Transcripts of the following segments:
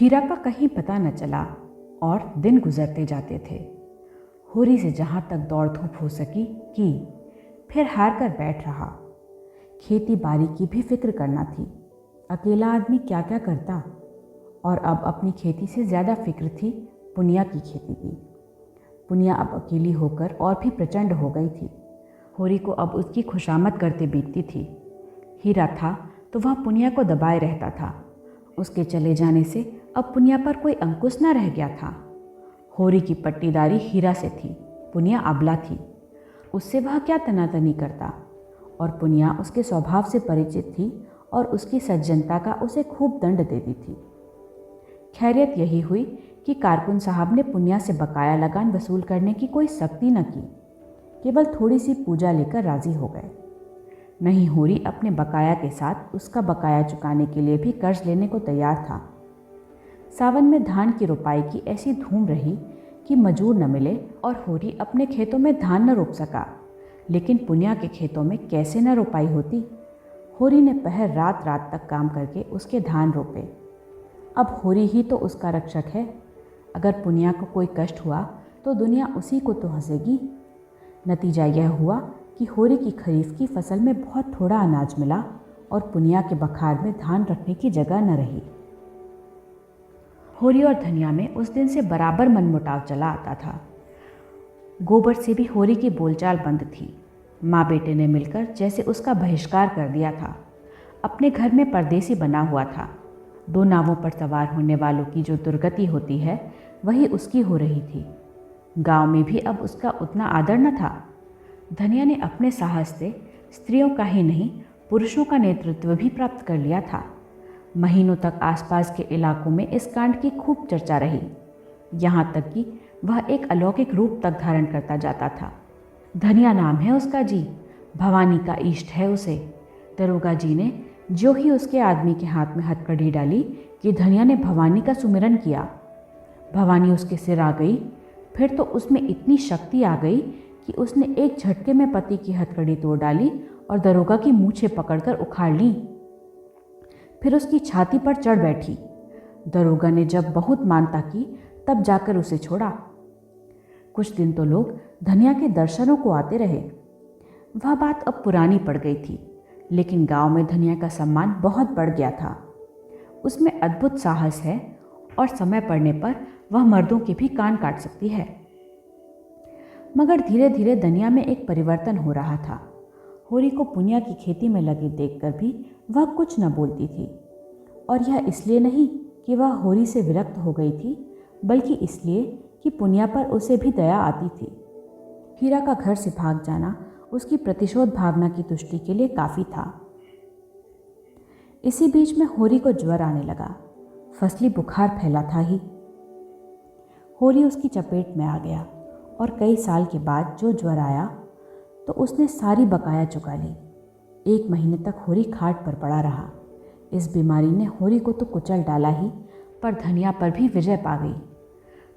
हीरा का कहीं पता न चला और दिन गुजरते जाते थे। होरी से जहाँ तक दौड़ धूप हो सकी की, फिर हार कर बैठ रहा। खेती बाड़ी की भी फिक्र करना थी। अकेला आदमी क्या क्या करता। और अब अपनी खेती से ज़्यादा फिक्र थी पुनिया की खेती की। पुनिया अब अकेली होकर और भी प्रचंड हो गई थी। होरी को अब उसकी खुशामद करते बीतती थी। हीरा था तो वह पुनिया को दबाए रहता था। उसके चले जाने से अब पुनिया पर कोई अंकुश न रह गया था। होरी की पट्टीदारी हीरा से थी, पुनिया अबला थी। उससे वह क्या तनातनी करता। और पुनिया उसके स्वभाव से परिचित थी और उसकी सज्जनता का उसे खूब दंड देती थी। खैरियत यही हुई कि कारकुन साहब ने पुनिया से बकाया लगान वसूल करने की कोई सख्ती न की, केवल थोड़ी सी पूजा लेकर राजी हो गए। नहीं, होरी अपने बकाया के साथ उसका बकाया चुकाने के लिए भी कर्ज लेने को तैयार था। सावन में धान की रोपाई की ऐसी धूम रही कि मजूर न मिले और होरी अपने खेतों में धान न रोप सका। लेकिन पुनिया के खेतों में कैसे न रोपाई होती। होरी ने पहर रात रात तक काम करके उसके धान रोपे। अब होरी ही तो उसका रक्षक है। अगर पुनिया को कोई कष्ट हुआ तो दुनिया उसी को तो हंसेगी। नतीजा यह हुआ कि होरी की खरीफ की फसल में बहुत थोड़ा अनाज मिला और पुनिया के बखार में धान रखने की जगह न रही। होरी और धनिया में उस दिन से बराबर मनमुटाव चला आता था। गोबर से भी होरी की बोलचाल बंद थी। माँ बेटे ने मिलकर जैसे उसका बहिष्कार कर दिया था। अपने घर में परदेसी बना हुआ था। दो नावों पर सवार होने वालों की जो दुर्गति होती है वही उसकी हो रही थी। गांव में भी अब उसका उतना आदर न था। धनिया ने अपने साहस से स्त्रियों का ही नहीं पुरुषों का नेतृत्व भी प्राप्त कर लिया था। महीनों तक आसपास के इलाकों में इस कांड की खूब चर्चा रही, यहाँ तक कि वह एक अलौकिक रूप तक धारण करता जाता था। धनिया नाम है उसका जी, भवानी का इष्ट है उसे। दरोगा जी ने जो ही उसके आदमी के हाथ में हथकड़ी डाली कि धनिया ने भवानी का सुमिरन किया। भवानी उसके सिर आ गई। फिर तो उसमें इतनी शक्ति आ गई कि उसने एक झटके में पति की हथकड़ी तोड़ डाली और दरोगा की मूछें पकड़कर उखाड़ ली। फिर उसकी छाती पर चढ़ बैठी। दरोगा ने जब बहुत मानता की तब जाकर उसे छोड़ा। कुछ दिन तो लोग धनिया के दर्शनों को आते रहे। वह बात अब पुरानी पड़ गई थी, लेकिन गांव में धनिया का सम्मान बहुत बढ़ गया था। उसमें अद्भुत साहस है और समय पड़ने पर वह मर्दों के भी कान काट सकती है। मगर धीरे धीरे धनिया में एक परिवर्तन हो रहा था। होरी को पुनिया की खेती में लगे देखकर भी वह कुछ न बोलती थी। और यह इसलिए नहीं कि वह होरी से विरक्त हो गई थी, बल्कि इसलिए कि पुनिया पर उसे भी दया आती थी। हीरा का घर से भाग जाना उसकी प्रतिशोध भावना की तुष्टि के लिए काफ़ी था। इसी बीच में होरी को ज्वर आने लगा। फसली बुखार फैला था ही। होरी उसकी चपेट में आ गया और कई साल के बाद जो ज्वर आया तो उसने सारी बकाया चुका ली। 1 महीने तक होरी खाट पर पड़ा रहा। इस बीमारी ने होरी को तो कुचल डाला ही, पर धनिया पर भी विजय पा गई।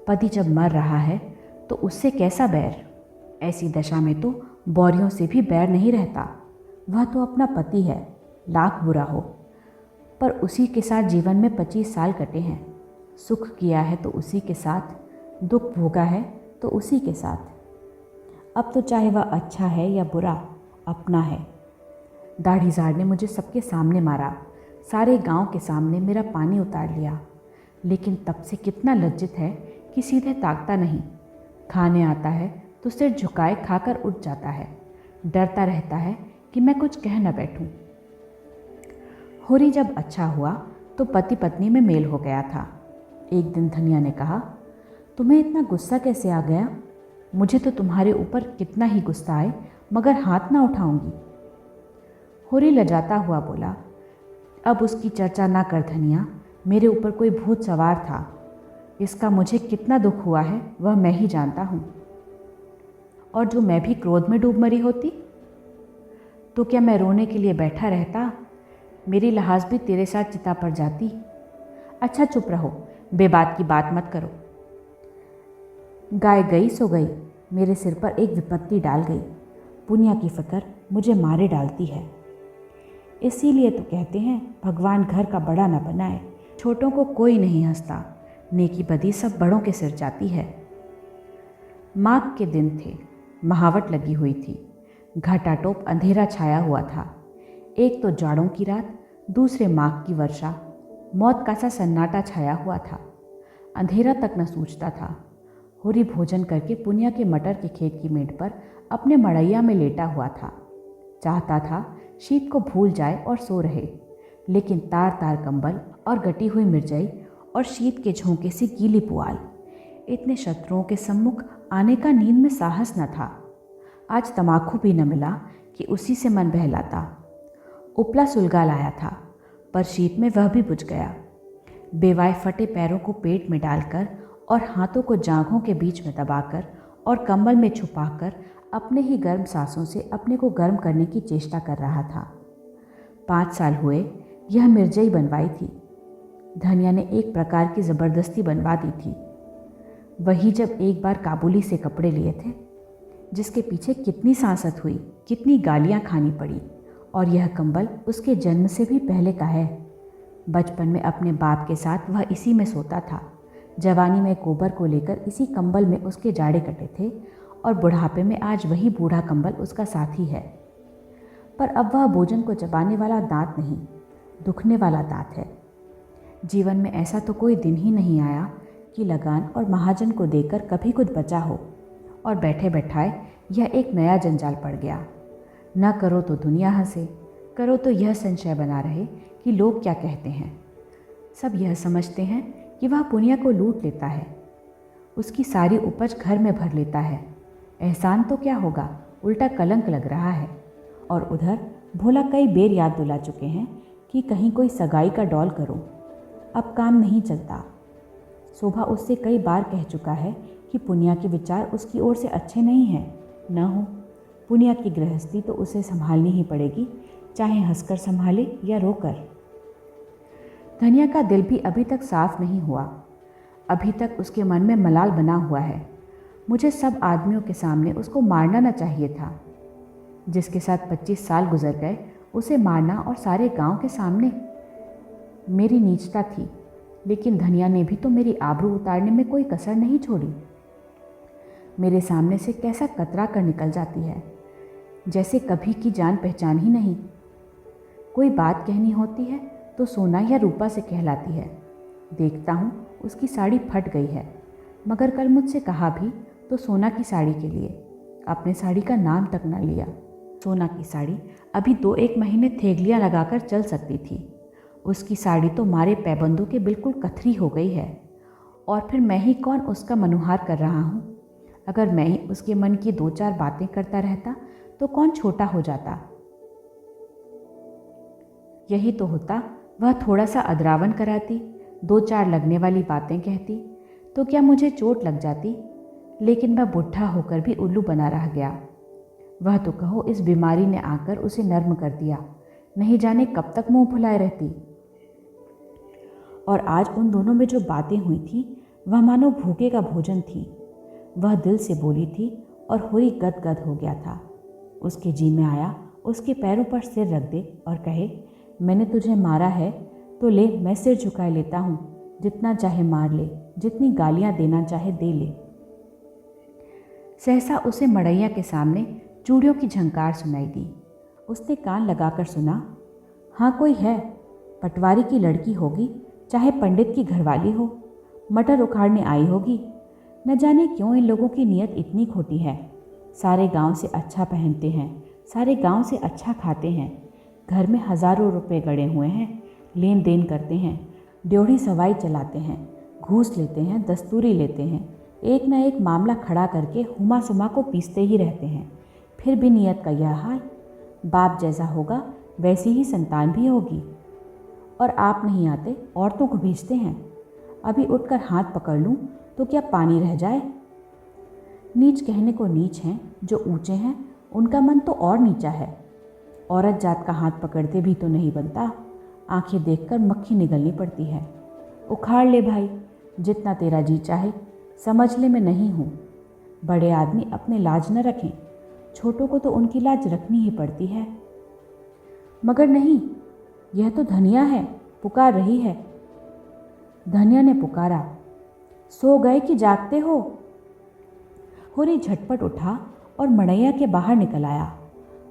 पति जब मर रहा है तो उससे कैसा बैर। ऐसी दशा में तो बौरियों से भी बैर नहीं रहता। वह तो अपना पति है, लाख बुरा हो, पर उसी के साथ जीवन में 25 साल कटे हैं। सुख किया है तो उसी के साथ, दुख भोगा है तो उसी के साथ। अब तो चाहे वह अच्छा है या बुरा, अपना है। दाढ़ीदार ने मुझे सबके सामने मारा, सारे गांव के सामने मेरा पानी उतार लिया, लेकिन तब से कितना लज्जित है कि सीधे ताकता नहीं। खाने आता है तो सिर झुकाए खाकर उठ जाता है। डरता रहता है कि मैं कुछ कह न बैठूं। होरी जब अच्छा हुआ तो पति पत्नी में मेल हो गया था। एक दिन धनिया ने कहा, तुम्हें इतना गुस्सा कैसे आ गया? मुझे तो तुम्हारे ऊपर कितना ही गुस्सा आए, मगर हाथ ना उठाऊंगी। होरी लजाता हुआ बोला, अब उसकी चर्चा ना कर धनिया, मेरे ऊपर कोई भूत सवार था। इसका मुझे कितना दुख हुआ है वह मैं ही जानता हूँ। और जो मैं भी क्रोध में डूब मरी होती तो क्या मैं रोने के लिए बैठा रहता? मेरी लहाज भी तेरे साथ चिता पर जाती। अच्छा चुप रहो, बेबात की बात मत करो। गाय गई सो गई, मेरे सिर पर एक विपत्ति डाल गई। पुनिया की फिक्र मुझे मारे डालती है। इसीलिए तो कहते हैं भगवान घर का बड़ा न बनाए, छोटों को कोई नहीं हंसता, नेकी बदी सब बड़ों के सिर जाती है। माघ के दिन थे, महावट लगी हुई थी, घटाटोप अंधेरा छाया हुआ था। एक तो जाड़ों की रात, दूसरे माघ की वर्षा, मौत का सा सन्नाटा छाया हुआ था। अंधेरा तक न सूझता था। होरी भोजन करके पुनिया के मटर के खेत की मेड़ पर अपने मड़ैया में लेटा हुआ था। चाहता था शीत को भूल जाए और सो रहे, लेकिन तार तार कंबल और गटी हुई मिर्जाई और शीत के झोंके से गीली पुआल, इतने शत्रुओं के सम्मुख आने का नींद में साहस न था। आज तमाकू भी न मिला कि उसी से मन बहलाता। उपला सुलगा लाया था, पर शीत में वह भी बुझ गया। बेवाय फटे पैरों को पेट में डालकर और हाथों को जांघों के बीच में दबाकर और कंबल में छुपाकर अपने ही गर्म सांसों से अपने को गर्म करने की चेष्टा कर रहा था। 5 साल हुए यह मिर्जई बनवाई थी। धनिया ने एक प्रकार की ज़बरदस्ती बनवा दी थी। वही जब एक बार काबुली से कपड़े लिए थे, जिसके पीछे कितनी सांसत हुई, कितनी गालियां खानी पड़ी। और यह कंबल उसके जन्म से भी पहले का है। बचपन में अपने बाप के साथ वह इसी में सोता था। जवानी में गोबर को लेकर इसी कंबल में उसके जाड़े कटे थे, और बुढ़ापे में आज वही बूढ़ा कंबल उसका साथी है। पर अब वह भोजन को चबाने वाला दांत नहीं, दुखने वाला दांत है। जीवन में ऐसा तो कोई दिन ही नहीं आया कि लगान और महाजन को देकर कभी कुछ बचा हो, और बैठे बैठाए यह एक नया जंजाल पड़ गया। न करो तो दुनिया हंसे, करो तो यह संशय बना रहे कि लोग क्या कहते हैं। सब यह समझते हैं कि वह पुनिया को लूट लेता है, उसकी सारी उपज घर में भर लेता है। एहसान तो क्या होगा, उल्टा कलंक लग रहा है। और उधर भोला कई बेर याद दिला चुके हैं कि कहीं कोई सगाई का डौल करो, अब काम नहीं चलता। शोभा उससे कई बार कह चुका है कि पुनिया के विचार उसकी ओर से अच्छे नहीं हैं। न हो, पुनिया की गृहस्थी तो उसे संभालनी ही पड़ेगी, चाहे हंसकर संभाले या रोकर। धनिया का दिल भी अभी तक साफ नहीं हुआ। अभी तक उसके मन में मलाल बना हुआ है। मुझे सब आदमियों के सामने उसको मारना न चाहिए था। जिसके साथ 25 साल गुजर गए उसे मारना, और सारे गांव के सामने। मेरी नीचता थी, लेकिन धनिया ने भी तो मेरी आबरू उतारने में कोई कसर नहीं छोड़ी। मेरे सामने से कैसा कतरा कर निकल जाती है, जैसे कभी की जान पहचान ही नहीं। कोई बात कहनी होती है तो सोना या रूपा से कहलाती है। देखता हूँ उसकी साड़ी फट गई है, मगर कल मुझसे कहा भी तो सोना की साड़ी के लिए। अपने साड़ी का नाम तक न लिया। सोना की साड़ी अभी 2-1 महीने थेगलियाँ लगाकर चल सकती थी। उसकी साड़ी तो मारे पैबंदों के बिल्कुल कथरी हो गई है। और फिर मैं ही कौन उसका मनुहार कर रहा हूँ। अगर मैं ही उसके मन की 2-4 बातें करता रहता तो कौन छोटा हो जाता। यही तो होता, वह थोड़ा सा अदरावन कराती, 2-4 लगने वाली बातें कहती तो क्या मुझे चोट लग जाती। लेकिन मैं बुढ़ा होकर भी उल्लू बना रह गया। वह तो कहो इस बीमारी ने आकर उसे नर्म कर दिया, नहीं जाने कब तक मुंह फुलाए रहती। और आज उन दोनों में जो बातें हुई थी वह मानो भूखे का भोजन थी। वह दिल से बोली थी और होरी गदगद हो गया था। उसके जी में आया उसके पैरों पर सिर रख दे और कहे, मैंने तुझे मारा है तो ले, मैं सिर झुकाए लेता हूँ, जितना चाहे मार ले, जितनी गालियाँ देना चाहे दे ले। सहसा उसे मड़ैया के सामने चूड़ियों की झंकार सुनाई दी। उसने कान लगाकर सुना, हाँ कोई है, पटवारी की लड़की होगी, चाहे पंडित की घरवाली हो, मटर उखाड़ने आई होगी। न जाने क्यों इन लोगों की नीयत इतनी खोटी है। सारे गांव से अच्छा पहनते हैं, सारे गांव से अच्छा खाते हैं, घर में हज़ारों रुपए गड़े हुए हैं, लेन देन करते हैं, ड्योढ़ी सवाई चलाते हैं, घूस लेते हैं, दस्तूरी लेते हैं, एक न एक मामला खड़ा करके हुमा सुमा को पीसते ही रहते हैं। फिर भी नीयत का यह हाल। बाप जैसा होगा वैसी ही संतान भी होगी। और आप नहीं आते, औरतों को भेजते हैं। अभी उठकर हाथ पकड़ लूँ तो क्या पानी रह जाए। नीच कहने को नीच हैं, जो ऊंचे हैं उनका मन तो और नीचा है। औरत जात का हाथ पकड़ते भी तो नहीं बनता, आंखें देखकर मक्खी निगलनी पड़ती है। उखाड़ ले भाई, जितना तेरा जी चाहे, समझ ले मैं नहीं हूँ। बड़े आदमी अपने लाज न रखें, छोटों को तो उनकी लाज रखनी ही पड़ती है। मगर नहीं, यह तो धनिया है, पुकार रही है। धनिया ने पुकारा, सो गए कि जागते हो? होरी झटपट उठा और मड़ैया के बाहर निकल आया।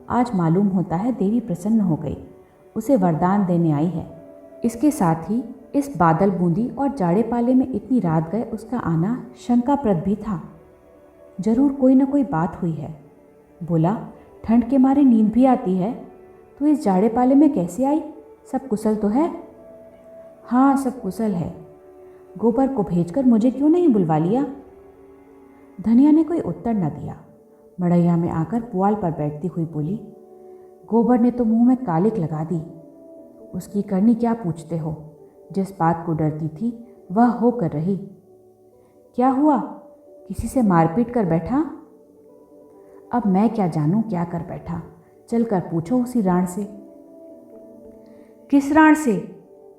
आज मालूम होता है देवी प्रसन्न हो गई, उसे वरदान देने आई है। इसके साथ ही इस बादल बूंदी और जाड़े पाले में इतनी रात गए उसका आना शंकाप्रद भी था। जरूर कोई न कोई बात हुई है। बोला, ठंड के मारे नींद भी आती है, तो इस जाड़े पाले में कैसे आई? सब कुशल तो है? हाँ, सब कुशल है। गोबर को भेजकर मुझे क्यों नहीं बुलवा लिया? धनिया ने कोई उत्तर न दिया। मड़ैया में आकर पुआल पर बैठती हुई बोली, गोबर ने तो मुंह में कालिक लगा दी। उसकी करनी क्या पूछते हो? जिस बात को डरती थी वह हो कर रही। क्या हुआ? किसी से मारपीट कर बैठा? अब मैं क्या जानूं क्या कर बैठा, चल कर पूछो उसी राण से। किस राण से?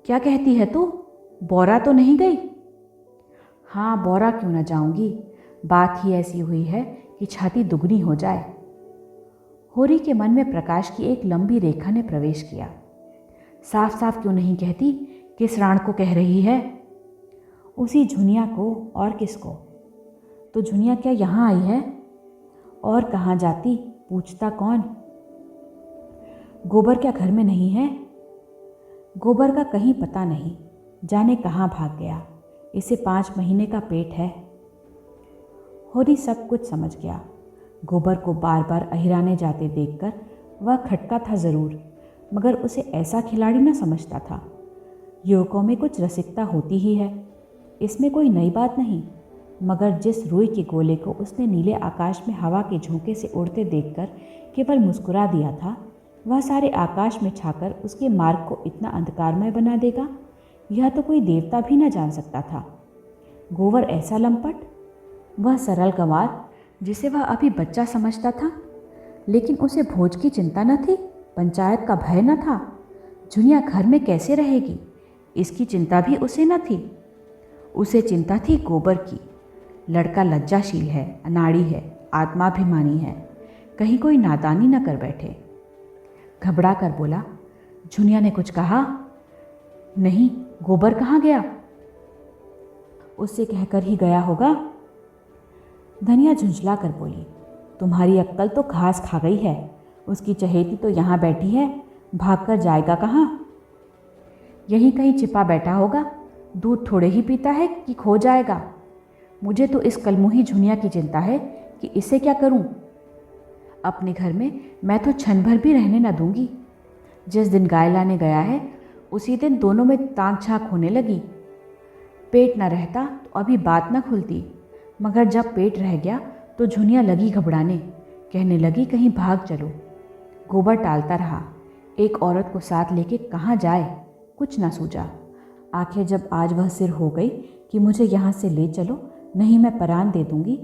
क्या कहती है तू? बौरा तो नहीं गई? हाँ, बौरा क्यों न जाऊंगी, बात ही ऐसी हुई है कि छाती दुगनी हो जाए। होरी के मन में प्रकाश की एक लंबी रेखा ने प्रवेश किया। साफ साफ क्यों नहीं कहती किस राण को कह रही है? उसी झुनिया को, और किसको? तो झुनिया क्या यहाँ आई है? और कहाँ जाती, पूछता कौन? गोबर क्या घर में नहीं है? गोबर का कहीं पता नहीं, जाने कहाँ भाग गया। इसे 5 महीने का पेट है। होरी सब कुछ समझ गया। गोबर को बार बार अहिराने जाते देखकर वह खटका था ज़रूर, मगर उसे ऐसा खिलाड़ी न समझता था। युवकों में कुछ रसिकता होती ही है, इसमें कोई नई बात नहीं। मगर जिस रुई के गोले को उसने नीले आकाश में हवा के झोंके से उड़ते देखकर केवल मुस्कुरा दिया था, वह सारे आकाश में छाकर उसके मार्ग को इतना अंधकारमय बना देगा, यह तो कोई देवता भी न जान सकता था। गोबर ऐसा लंपट, वह सरल गंवार जिसे वह अभी बच्चा समझता था, लेकिन उसे भोज की चिंता न थी, पंचायत का भय न था। झुनिया घर में कैसे रहेगी, इसकी चिंता भी उसे न थी। उसे चिंता थी गोबर की। लड़का लज्जाशील है, अनाड़ी है, आत्माभिमानी है, कहीं कोई नादानी न कर बैठे। घबरा कर बोला, झुनिया ने कुछ कहा? नहीं, गोबर कहाँ गया? उससे कहकर ही गया होगा। धनिया झुंझला कर बोली, तुम्हारी अक्कल तो घास खा गई है। उसकी चहेती तो यहाँ बैठी है, भागकर जाएगा कहाँ? यहीं कहीं छिपा बैठा होगा, दूध थोड़े ही पीता है कि खो जाएगा। मुझे तो इस कलमुही झुनिया की चिंता है कि इसे क्या करूं। अपने घर में मैं तो क्षण भर भी रहने न दूंगी। जिस दिन गाय लाने गया है उसी दिन दोनों में ताक झांक होने लगी। पेट न रहता तो अभी बात न खुलती, मगर जब पेट रह गया तो झुनिया लगी घबराने, कहने लगी कहीं भाग चलो। गोबर टालता रहा, एक औरत को साथ लेके कहाँ जाए, कुछ ना सूझा। आखिर जब आज वह सिर हो गई कि मुझे यहाँ से ले चलो, नहीं मैं परान दे दूंगी,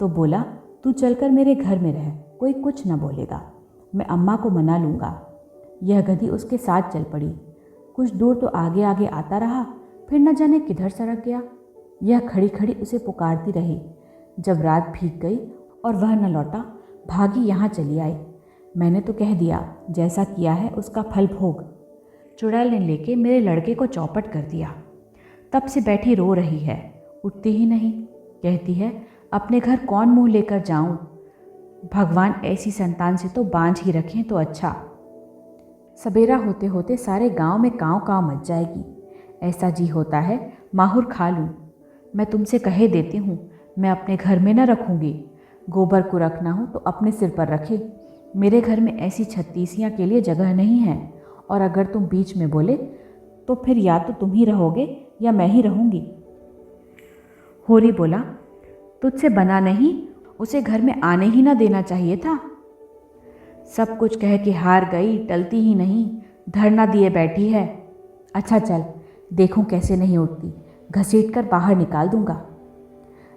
तो बोला, तू चलकर मेरे घर में रह, कोई कुछ न बोलेगा, मैं अम्मा को मना लूँगा। यह गधी उसके साथ चल पड़ी। कुछ दूर तो आगे आगे आता रहा, फिर न जाने किधर सरक गया। यह खड़ी खड़ी उसे पुकारती रही। जब रात भीग गई और वह न लौटा, भागी यहाँ चली आई। मैंने तो कह दिया, जैसा किया है उसका फल भोग। चुड़ैल ने लेके मेरे लड़के को चौपट कर दिया। तब से बैठी रो रही है, उठती ही नहीं। कहती है, अपने घर कौन मुंह लेकर जाऊं? भगवान ऐसी संतान से तो बांझ ही रखें तो अच्छा। सवेरा होते होते सारे गांव में कांव कांव मच जाएगी। ऐसा जी होता है माहुर खा लूं। मैं तुमसे कहे देती हूँ, मैं अपने घर में न रखूँगी। गोबर को रखना हो तो अपने सिर पर रखे। मेरे घर में ऐसी छत्तीसियाँ के लिए जगह नहीं है, और अगर तुम बीच में बोले तो फिर या तो तुम ही रहोगे या मैं ही रहूँगी। होरी बोला, तुझसे बना नहीं, उसे घर में आने ही ना देना चाहिए था। सब कुछ कह के हार गई, टलती ही नहीं, धरना दिए बैठी है। अच्छा चल, देखूं कैसे नहीं उठती, घसीट कर बाहर निकाल दूंगा।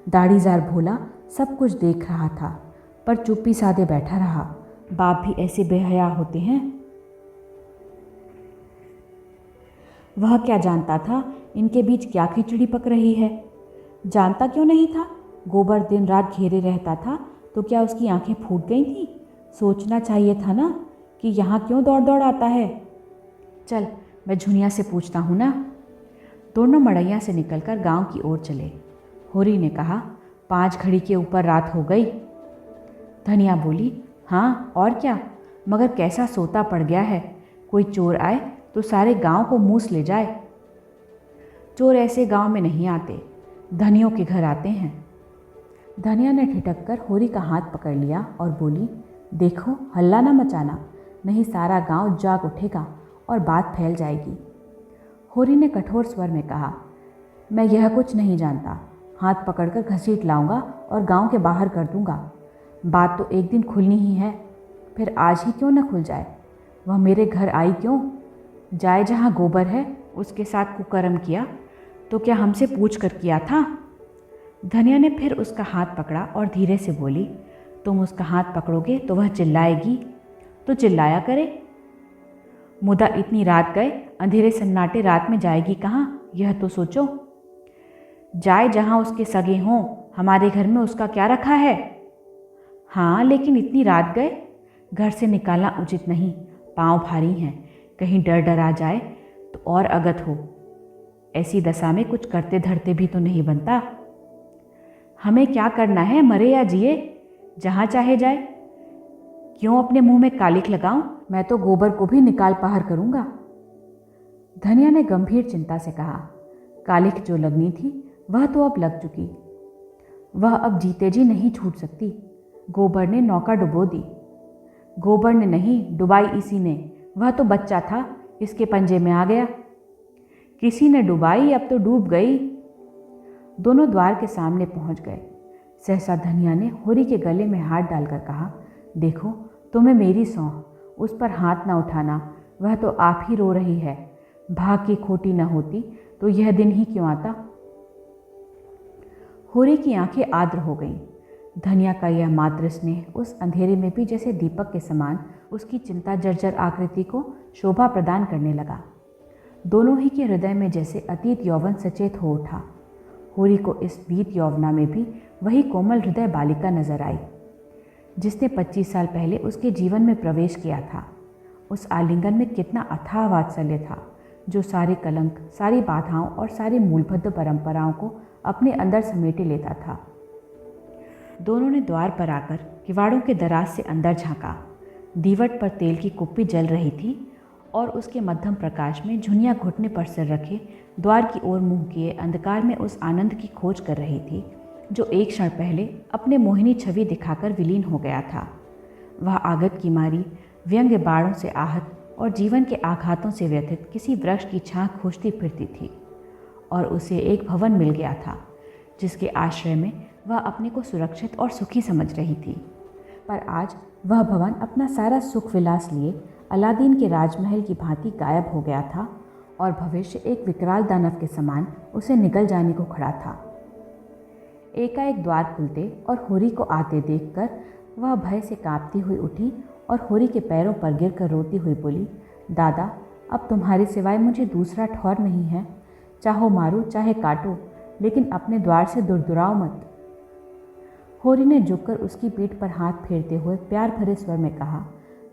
दाढ़ीदार भोला सब कुछ देख रहा था, पर चुप्पी साधे बैठा रहा। बाप भी ऐसे बेहया होते हैं। वह क्या जानता था इनके बीच क्या खिचड़ी पक रही है। जानता क्यों नहीं था? गोबर दिन रात घेरे रहता था तो क्या उसकी आंखें फूट गई थीं? सोचना चाहिए था ना कि यहाँ क्यों दौड़ दौड़ आता है। चल, मैं झुनिया से पूछता हूँ ना। दोनों मड़ैया से निकलकर गांव की ओर चले। होरी ने कहा, 5 घड़ी के ऊपर रात हो गई। धनिया बोली, हाँ और क्या, मगर कैसा सोता पड़ गया है, कोई चोर आए तो सारे गांव को मूस ले जाए। चोर ऐसे गांव में नहीं आते, धनियों के घर आते हैं। धनिया ने ठिठक कर होरी का हाथ पकड़ लिया और बोली, देखो हल्ला ना मचाना, नहीं सारा गांव जाग उठेगा और बात फैल जाएगी। होरी ने कठोर स्वर में कहा, मैं यह कुछ नहीं जानता, हाथ पकड़कर घसीट लाऊंगा और गांव के बाहर कर दूंगा। बात तो एक दिन खुलनी ही है, फिर आज ही क्यों न खुल जाए। वह मेरे घर आई क्यों? जाए जहाँ गोबर है उसके साथ कुकर्म किया तो क्या हमसे पूछ कर किया था? धनिया ने फिर उसका हाथ पकड़ा और धीरे से बोली, तुम उसका हाथ पकड़ोगे तो वह चिल्लाएगी, तो चिल्लाया करे। मुदा इतनी रात गए, अंधेरे सन्नाटे रात में जाएगी कहाँ, यह तो सोचो। जाए जहाँ उसके सगे हों, हमारे घर में उसका क्या रखा है? हाँ लेकिन इतनी रात गए, घर से निकालना उचित नहीं, पाँव भारी हैं, कहीं डर डर आ जाए तो और अगत हो। ऐसी दशा में कुछ करते धरते भी तो नहीं बनता। हमें क्या करना है, मरे या जिए, जहाँ चाहे जाए। क्यों अपने मुंह में कालिख लगाऊं, मैं तो गोबर को भी निकाल बाहर करूंगा। धनिया ने गंभीर चिंता से कहा, कालिख जो लगनी थी वह तो अब लग चुकी, वह अब जीते जी नहीं छूट सकती। गोबर ने नौका डुबो दी। गोबर ने नहीं, डुबाई इसी ने, वह तो बच्चा था, इसके पंजे में आ गया। किसी ने डुबाई, अब तो डूब गई। दोनों द्वार के सामने पहुंच गए। सहसा धनिया ने होरी के गले में हाथ डालकर कहा, देखो तुम्हें मेरी सौंह, उस पर हाथ न उठाना, वह तो आप ही रो रही है। भाग की खोटी न होती तो यह दिन ही क्यों आता। होरी की आंखें आर्द्र हो गईं। धनिया का यह मातृ स्नेह उस अंधेरे में भी जैसे दीपक के समान उसकी चिंता जर्जर आकृति को शोभा प्रदान करने लगा। दोनों ही के हृदय में जैसे अतीत यौवन सचेत हो उठा। होरी को इस बीत यौवना में भी वही कोमल हृदय बालिका नजर आई जिसने 25 साल पहले उसके जीवन में प्रवेश किया था। उस आलिंगन में कितना अथाह वात्सल्य था जो सारे कलंक, सारी बाधाओं और सारी मूलबद्ध परंपराओं को अपने अंदर समेटे लेता था। दोनों ने द्वार पर आकर किवाड़ों के दराज से अंदर झांका। दीवट पर तेल की कुप्पी जल रही थी और उसके मध्यम प्रकाश में झुनिया घुटने पर सिर रखे द्वार की ओर मुंह किए अंधकार में उस आनंद की खोज कर रही थी जो एक क्षण पहले अपने मोहिनी छवि दिखाकर विलीन हो गया था। वह आगत की मारी, व्यंग्य बाणों से आहत और जीवन के आघातों से व्यथित किसी वृक्ष की छांक खोजती फिरती थी और उसे एक भवन मिल गया था जिसके आश्रय में वह अपने को सुरक्षित और सुखी समझ रही थी। पर आज वह भवन अपना सारा सुख विलास लिए अलादीन के राजमहल की भांति गायब हो गया था और भविष्य एक विकराल दानव के समान उसे निगल जाने को खड़ा था। एकाएक द्वार खुलते और होरी को आते देखकर वह भय से कांपती हुई उठी और होरी के पैरों पर गिरकर रोती हुई बोली, दादा अब तुम्हारे सिवाय मुझे दूसरा ठौर नहीं है, चाहो मारो चाहे काटो, लेकिन अपने द्वार से दुरदुराओ मत। होरी ने झुककर उसकी पीठ पर हाथ फेरते हुए प्यार भरे स्वर में कहा,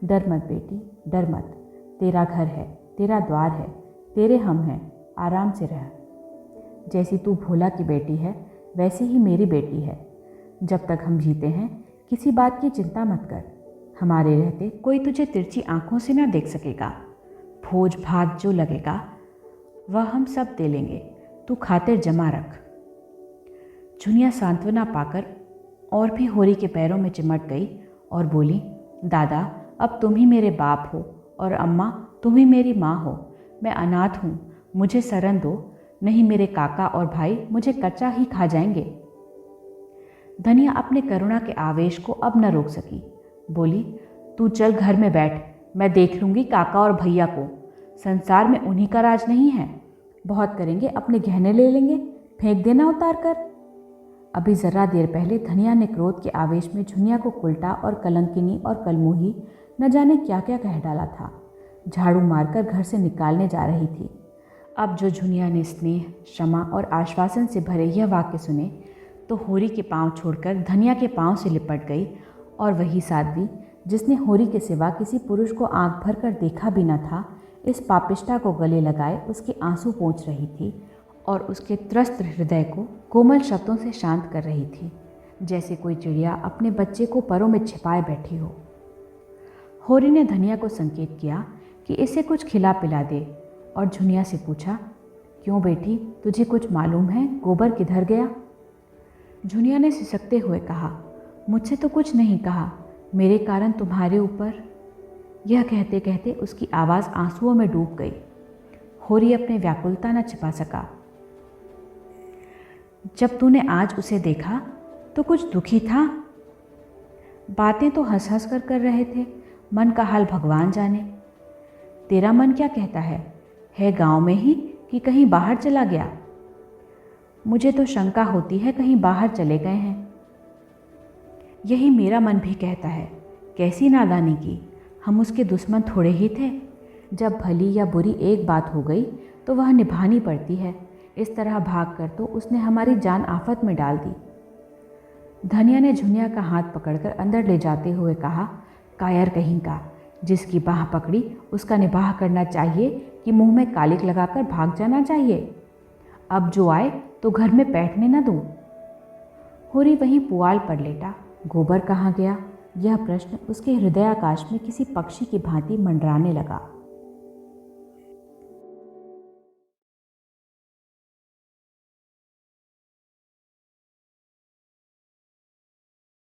डर मत बेटी, डर मत, तेरा घर है, तेरा द्वार है, तेरे हम हैं, आराम से रह। जैसी तू भोला की बेटी है वैसी ही मेरी बेटी है। जब तक हम जीते हैं किसी बात की चिंता मत कर, हमारे रहते कोई तुझे तिरछी आंखों से ना देख सकेगा। भोज भात जो लगेगा वह हम सब दे लेंगे, तू खातिर जमा रख। झुनिया सांत्वना पाकर और भी होरी के पैरों में चिमट गई और बोली, दादा अब तुम ही मेरे बाप हो और अम्मा तुम ही मेरी माँ हो। मैं अनाथ हूँ, मुझे शरण दो, नहीं मेरे काका और भाई मुझे कच्चा ही खा जाएंगे। धनिया अपने करुणा के आवेश को अब न रोक सकी, बोली, तू चल घर में बैठ, मैं देख लूँगी काका और भैया को, संसार में उन्हीं का राज नहीं है। बहुत करेंगे अपने गहने ले लेंगे, फेंक देना उतार कर। अभी ज़रा देर पहले धनिया ने क्रोध के आवेश में झुनिया को उल्टा और कलंकिनी और कलमुही न जाने क्या क्या कह डाला था। झाड़ू मारकर घर से निकालने जा रही थी। अब जो झुनिया ने स्नेह, क्षमा और आश्वासन से भरे यह वाक्य सुने तो होरी के पांव छोड़कर धनिया के पांव से लिपट गई और वही साध्वी जिसने होरी के सिवा किसी पुरुष को आंख भर कर देखा भी न था, इस पापिष्ठा को गले लगाए उसके आंसू पोंछ रही थी और उसके त्रस्त हृदय को कोमल शब्दों से शांत कर रही थी, जैसे कोई चिड़िया अपने बच्चे को परों में छिपाए बैठी हो। होरी ने धनिया को संकेत किया कि इसे कुछ खिला पिला दे और झुनिया से पूछा, क्यों बेटी, तुझे कुछ मालूम है गोबर किधर गया? झुनिया ने सिसकते हुए कहा, मुझसे तो कुछ नहीं कहा, मेरे कारण तुम्हारे ऊपर। यह कहते कहते उसकी आवाज़ आंसुओं में डूब गई। होरी अपनी व्याकुलता न छिपा सका। जब तूने आज उसे देखा तो कुछ दुखी था? बातें तो हंस हंस कर रहे थे, मन का हाल भगवान जाने। तेरा मन क्या कहता है गांव में ही कि कहीं बाहर चला गया? मुझे तो शंका होती है कहीं बाहर चले गए हैं। यही मेरा मन भी कहता है। कैसी नादानी की, हम उसके दुश्मन थोड़े ही थे। जब भली या बुरी एक बात हो गई तो वह निभानी पड़ती है। इस तरह भागकर तो उसने हमारी जान आफत में डाल दी। धनिया ने झुनिया का हाथ पकड़कर अंदर ले जाते हुए कहा, कायर कहीं का, जिसकी बाह पकड़ी उसका निबाह करना चाहिए कि मुंह में कालिक लगाकर भाग जाना चाहिए। अब जो आए तो घर में बैठने न दूँ। होरी वहीं पुआल पर लेटा। गोबर कहाँ गया, यह प्रश्न उसके हृदयाकाश में किसी पक्षी की भांति मंडराने लगा।